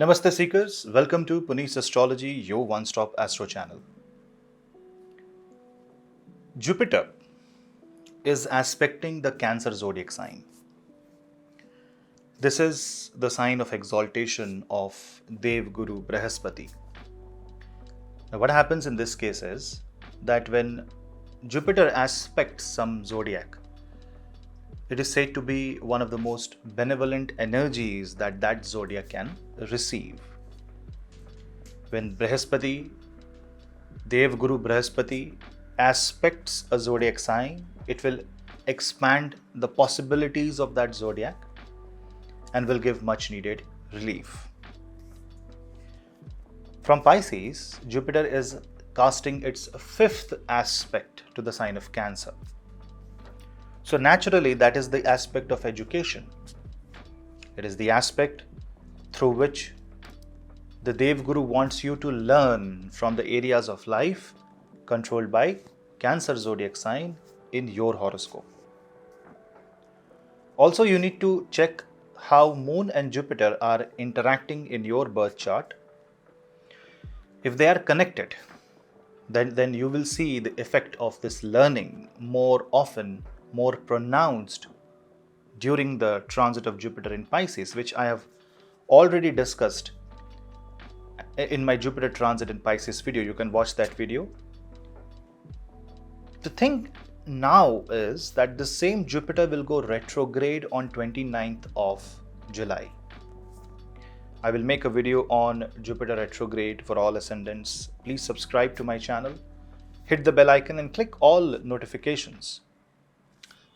Namaste Seekers, welcome to Punneit Astrology, your one-stop astro channel. Jupiter is aspecting the Cancer zodiac sign. This is the sign of exaltation of Dev Guru Brihaspati. Now what happens in this case is that when Jupiter aspects some zodiac, it is said to be one of the most benevolent energies that zodiac can receive. When Brihaspati, Dev Guru Brihaspati aspects a zodiac sign, it will expand the possibilities of that zodiac and will give much needed relief. From Pisces, Jupiter is casting its fifth aspect to the sign of Cancer. So naturally, that is the aspect of education. It is the aspect through which the Dev Guru wants you to learn from the areas of life controlled by Cancer zodiac sign in your horoscope. Also, you need to check how Moon and Jupiter are interacting in your birth chart. If they are connected, then you will see the effect of this learning more often, more pronounced during the transit of Jupiter in Pisces, which I have already discussed in my Jupiter transit in Pisces video. You can watch that video. The thing now is that the same Jupiter will go retrograde on 29th of July. I will make a video on Jupiter retrograde for all ascendants. Please subscribe to my channel, hit the bell icon and click all notifications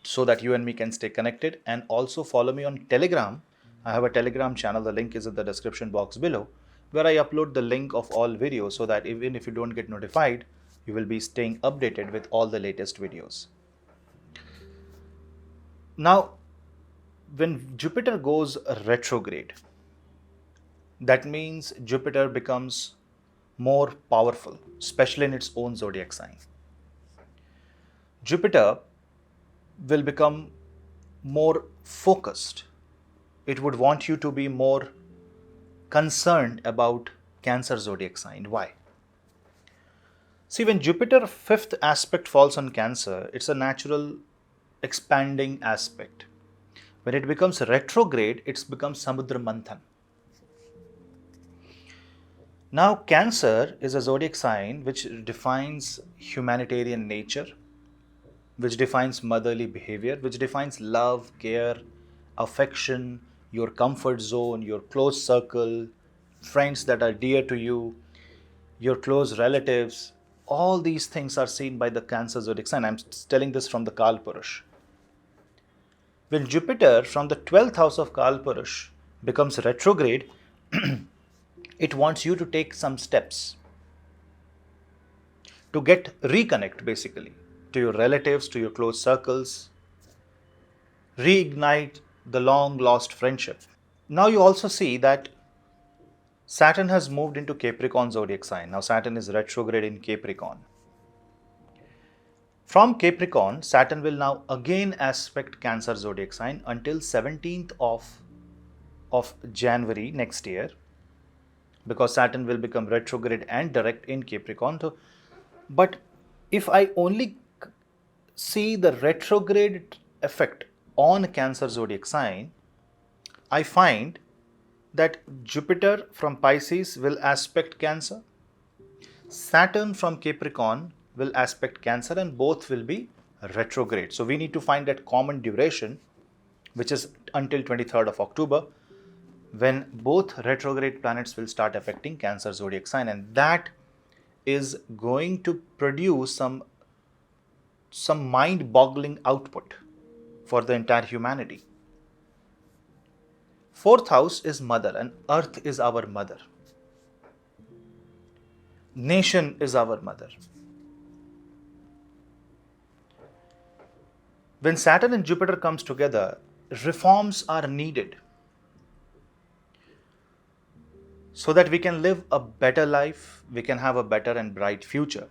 so that you and me can stay connected, and also follow me on Telegram. I have a Telegram channel, the link is in the description box below, where I upload the link of all videos so that even if you don't get notified, you will be staying updated with all the latest videos. Now, when Jupiter goes retrograde, that means Jupiter becomes more powerful, especially in its own zodiac sign. Jupiter will become more focused. It would want you to be more concerned about Cancer zodiac sign. Why? See, when Jupiter fifth aspect falls on Cancer, it's a natural expanding aspect. When it becomes retrograde, it becomes Samudra Manthan. Now, Cancer is a zodiac sign which defines humanitarian nature, which defines motherly behavior, which defines love, care, affection, your comfort zone, your close circle, friends that are dear to you, your close relatives. All these things are seen by the Cancer zodiac sign. I'm telling this from the Kalpurush. When Jupiter from the 12th house of Kalpurush becomes retrograde, it wants you to take some steps to reconnect basically to your relatives, to your close circles, reignite the long lost friendship. Now you also see that Saturn has moved into Capricorn zodiac sign. Now Saturn is retrograde in Capricorn. From Capricorn, Saturn will now again aspect Cancer zodiac sign until 17th of January next year, because Saturn will become retrograde and direct in Capricorn. But if I only see the retrograde effect on Cancer zodiac sign, I find that Jupiter from Pisces will aspect Cancer, Saturn from Capricorn will aspect Cancer, and both will be retrograde. So we need to find that common duration, which is until 23rd of October, when both retrograde planets will start affecting Cancer zodiac sign, and that is going to produce some mind-boggling output for the entire humanity. Fourth house is mother, and earth is our mother. Nation is our mother. When Saturn and Jupiter comes together, reforms are needed so that we can live a better life, we can have a better and bright future.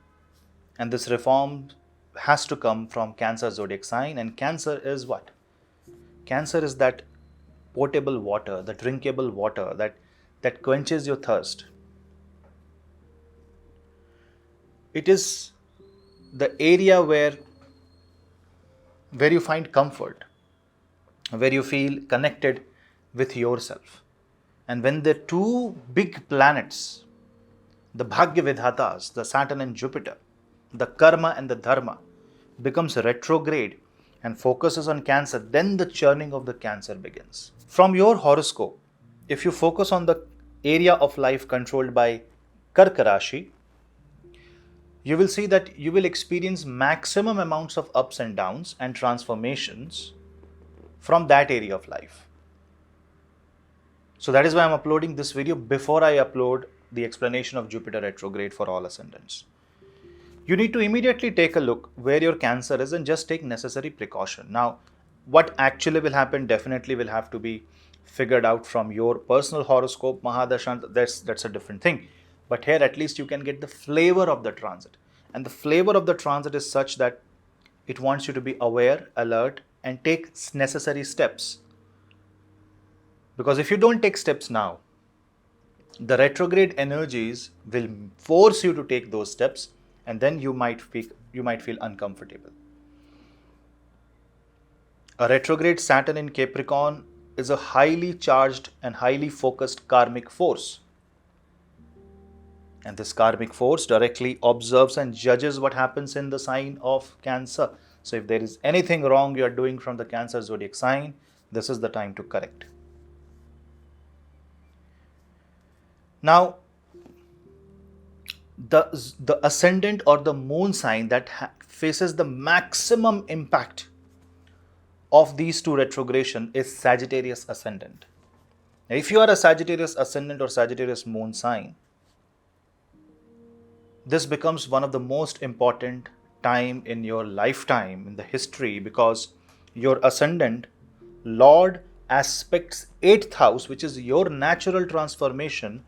And this reform has to come from Cancer zodiac sign. And Cancer is what? Cancer is that potable water, the drinkable water, that that quenches your thirst. It is the area where you find comfort, where you feel connected with yourself. And when the two big planets, the Bhagya Vidhatas, the Saturn and Jupiter, the Karma and the Dharma, becomes retrograde and focuses on Cancer, then the churning of the Cancer begins. From your horoscope, if you focus on the area of life controlled by Karka Rashi, you will see that you will experience maximum amounts of ups and downs and transformations from that area of life. So that is why I'm uploading this video before I upload the explanation of Jupiter retrograde for all ascendants. You need to immediately take a look where your Cancer is and just take necessary precaution. Now, what actually will happen definitely will have to be figured out from your personal horoscope, Mahadashant, that's a different thing. But here at least you can get the flavor of the transit. And the flavor of the transit is such that it wants you to be aware, alert, and take necessary steps. Because if you don't take steps now, the retrograde energies will force you to take those steps, and then you might feel uncomfortable. A retrograde Saturn in Capricorn is a highly charged and highly focused karmic force. And this karmic force directly observes and judges what happens in the sign of Cancer. So if there is anything wrong you are doing from the Cancer zodiac sign, this is the time to correct. Now, the ascendant or the moon sign that faces the maximum impact of these two retrogression is Sagittarius ascendant. Now, if you are a Sagittarius ascendant or Sagittarius moon sign, this becomes one of the most important time in your lifetime in the history, because your ascendant Lord aspects 8th house, which is your natural transformation,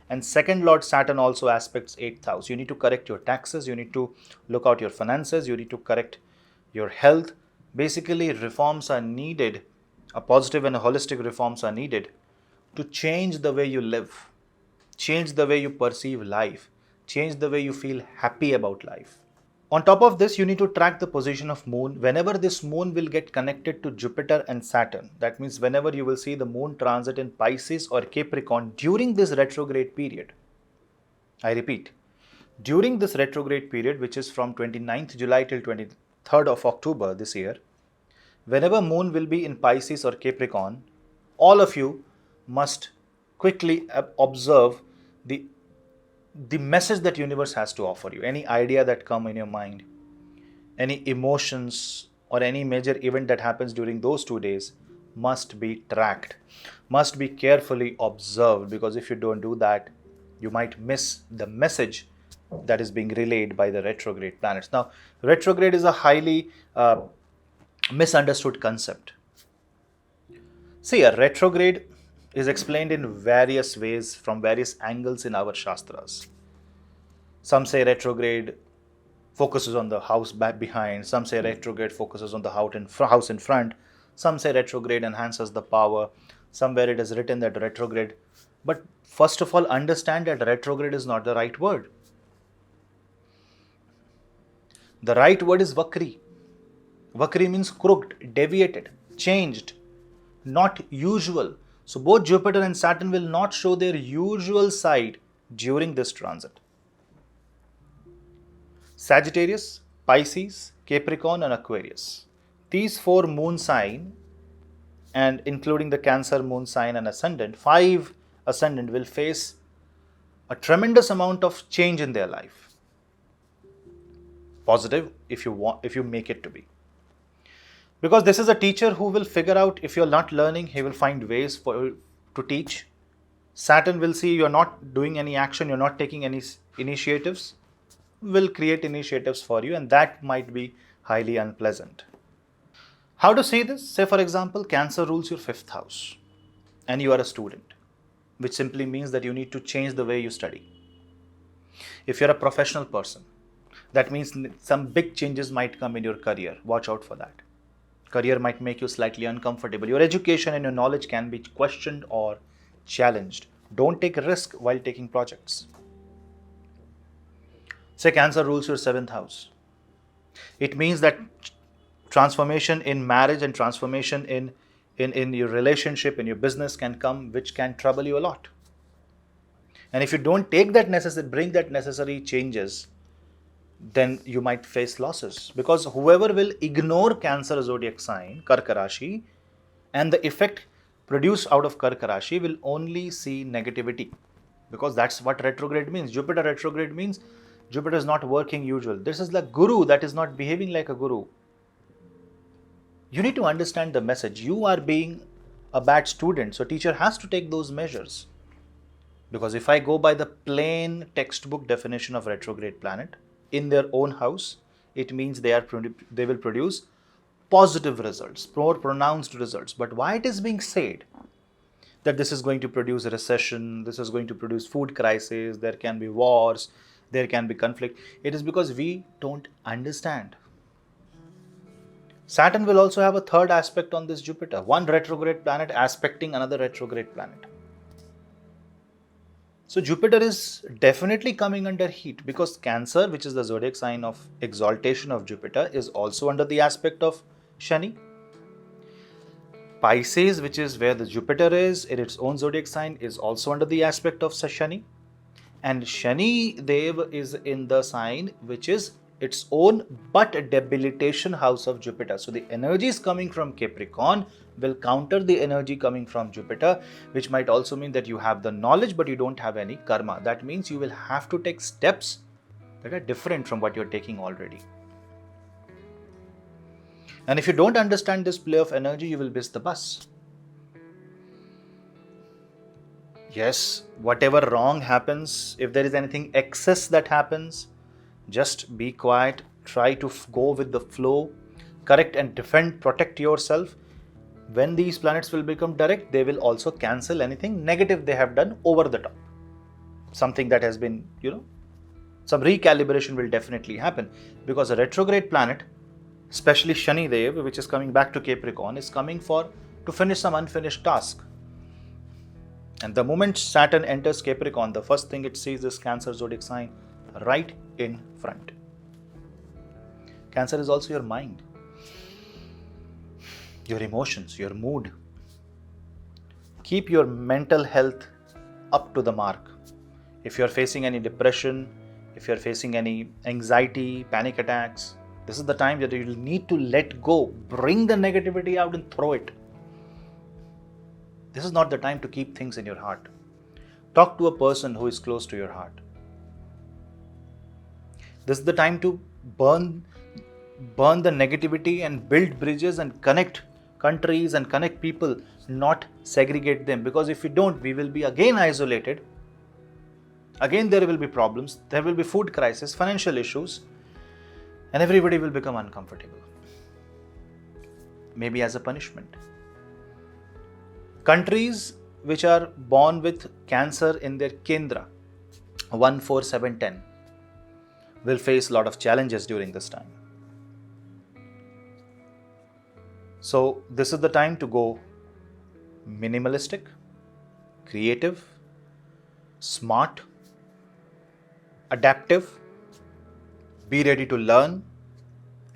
and second Lord Saturn also aspects 8th house. You need to correct your taxes, you need to look out your finances, you need to correct your health. Basically, reforms are needed, a positive and a holistic reforms are needed to change the way you live, change the way you perceive life, change the way you feel happy about life. On top of this, you need to track the position of moon. Whenever this moon will get connected to Jupiter and Saturn, that means whenever you will see the moon transit in Pisces or Capricorn during this retrograde period, I repeat, during this retrograde period, which is from 29th July till 23rd of October this year, whenever moon will be in Pisces or Capricorn, all of you must quickly observe the message that universe has to offer you. Any idea that come in your mind, any emotions or any major event that happens during those 2 days must be tracked, must be carefully observed, because if you don't do that, you might miss the message that is being relayed by the retrograde planets. Now, retrograde is a highly misunderstood concept. See, a retrograde is explained in various ways from various angles in our Shastras. Some say retrograde focuses on the house back behind, some say retrograde focuses on the house in front, some say retrograde enhances the power, somewhere it is written that retrograde. But first of all, understand that retrograde is not the right word. The right word is Vakri. Vakri means crooked, deviated, changed, not usual. So both Jupiter and Saturn will not show their usual side during this transit. Sagittarius, Pisces, Capricorn and Aquarius. These 4 moon sign, and including the Cancer moon sign and ascendant, 5 ascendant will face a tremendous amount of change in their life. Positive if you make it to be. Because this is a teacher who will figure out if you're not learning, he will find ways to teach. Saturn will see you're not doing any action, you're not taking any initiatives, will create initiatives for you, and that might be highly unpleasant. How to see this? Say for example, Cancer rules your 5th house and you are a student, which simply means that you need to change the way you study. If you're a professional person, that means some big changes might come in your career. Watch out for that. Career might make you slightly uncomfortable. Your education and your knowledge can be questioned or challenged. Don't take a risk while taking projects. Say Cancer rules your 7th house. It means that transformation in marriage and transformation in your relationship, in your business can come, which can trouble you a lot. And if you don't take that bring that necessary changes, then you might face losses. Because whoever will ignore Cancer zodiac sign, Karka Rashi, and the effect produced out of Karka Rashi will only see negativity. Because that's what retrograde means. Jupiter retrograde means Jupiter is not working usual. This is like guru that is not behaving like a guru. You need to understand the message. You are being a bad student, so teacher has to take those measures. Because if I go by the plain textbook definition of retrograde planet in their own house, it means they will produce positive results, more pronounced results. But why it is being said that this is going to produce a recession, this is going to produce food crisis, there can be wars, there can be conflict, it is because we don't understand. Saturn will also have a third aspect on this Jupiter, one retrograde planet aspecting another retrograde planet. So Jupiter is definitely coming under heat because Cancer, which is the zodiac sign of exaltation of Jupiter, is also under the aspect of Shani. Pisces, which is where the Jupiter is in its own zodiac sign, is also under the aspect of Shani. And Shani Dev is in the sign which is its own but debilitation house of Jupiter. So the energies coming from Capricorn will counter the energy coming from Jupiter, which might also mean that you have the knowledge but you don't have any karma. That means you will have to take steps that are different from what you're taking already. And if you don't understand this play of energy, you will miss the bus. Yes, whatever wrong happens, if there is anything excess that happens, just be quiet, try to go with the flow, correct and defend, protect yourself. When these planets will become direct, they will also cancel anything negative they have done over the top. Something that has been, some recalibration will definitely happen because a retrograde planet, especially Shani Dev, which is coming back to Capricorn, is coming to finish some unfinished task. And the moment Saturn enters Capricorn, the first thing it sees is Cancer zodiac sign right in front. Cancer is also your mind, your emotions, your mood. Keep your mental health up to the mark. If you're facing any depression, if you're facing any anxiety, panic attacks, this is the time that you need to let go. Bring the negativity out and throw it. This is not the time to keep things in your heart. Talk to a person who is close to your heart. This is the time to burn the negativity and build bridges and connect countries and connect people, not segregate them. Because if we don't, we will be again isolated. Again, there will be problems. There will be food crisis, financial issues, and everybody will become uncomfortable. Maybe as a punishment. Countries which are born with Cancer in their Kendra, 1, 4, 7, 10, will face a lot of challenges during this time. So this is the time to go minimalistic, creative, smart, adaptive, be ready to learn,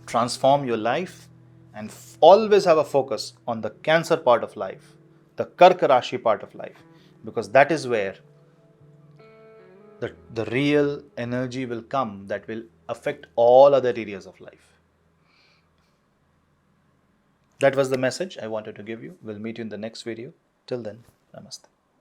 transform your life, and always have a focus on the Cancer part of life, the Karka Rashi part of life, because that is where the real energy will come that will affect all other areas of life. That was the message I wanted to give you. We'll meet you in the next video. Till then, namaste.